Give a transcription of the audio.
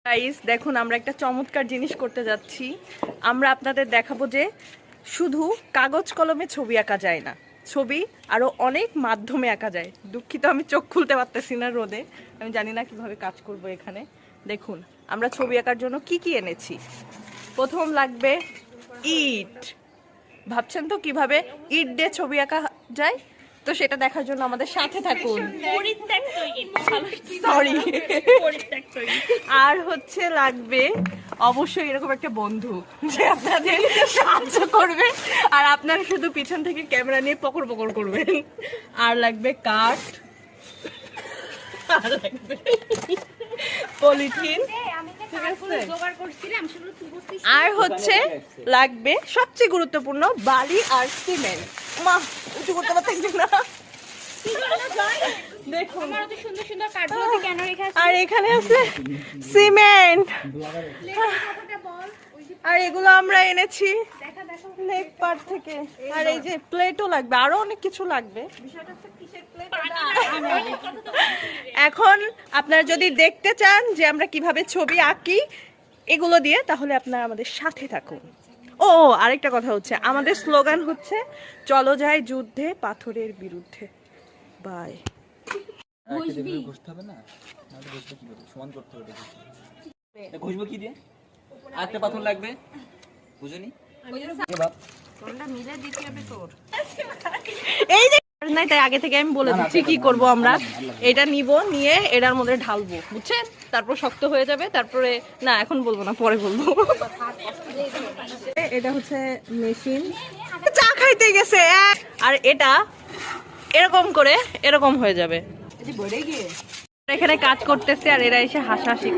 Guys দেখুন আমরা একটা চমৎকার জিনিস করতে যাচ্ছি। আমরা আপনাদের দেখাবো যে শুধু কাগজ কলমে ছবি আঁকা যায় না, ছবি আরো অনেক মাধ্যমে আঁকা যায়। দুঃখিত আমি চোখ খুলতে পারতেছি না রোদে, আমি জানি না কিভাবে কাজ করব এখানে। দেখুন আমরা ছবি আঁকার জন্য কি কি এনেছি। প্রথম লাগবে ইট। ভাবছেন তো কিভাবে ইট দিয়ে ছবি আঁকা যায়? তো সেটা দেখার জন্য আমাদের সাথে থাকুন। সরি। আর হচ্ছে লাগবে অবশ্যই এরকম একটা বন্ধু যে আপনাদের সাহায্য করবে আর আপনারা শুধু পিছন থেকে ক্যামেরা নিয়ে পকড় পকড় করবেন। আর লাগবে কাঠ, আর লাগবে পলিথিন, আর হচ্ছে লাগবে সবচেয়ে গুরুত্বপূর্ণ বালি আর সিমেন্ট। মা উঁচু করতে পারতেছি না। দেখুন আর এখানে আছে সিমেন্ট, আর এগুলো আমরা এনেছি লেক পার্ক থেকে। আর এই যে প্লেটও লাগবে, আরো অনেক কিছু লাগবে। এখন আপনারা যদি দেখতে চান যে আমরা কিভাবে ছবি আঁকি এগুলো দিয়ে, তাহলে আপনারা আমাদের সাথে থাকুন। ও আরেকটা কথা হচ্ছে, আমাদের স্লোগান হচ্ছে চলো যাই যুদ্ধে পাথরের বিরুদ্ধে। বাই। ঘষবো কি দিয়ে? আরেকটা পাথর লাগবে, বুঝনি? এই যে নাই, তাই আগে থেকে আমি বলে দিচ্ছি কি করব আমরা। এটা নিব, নিয়ে এটার মধ্যে ঢালবো, বুঝছেন? তারপর শক্ত হয়ে যাবে, তারপরে না এখন বলবো না, পরে বলবো। এটা হচ্ছে মেশিন, চা খাইতে গেছে। আর এটা এরকম করে এরকম হয়ে যাবে। এখানে কাজ করতেছে আর এরা এসে হাসাহাসি করছে।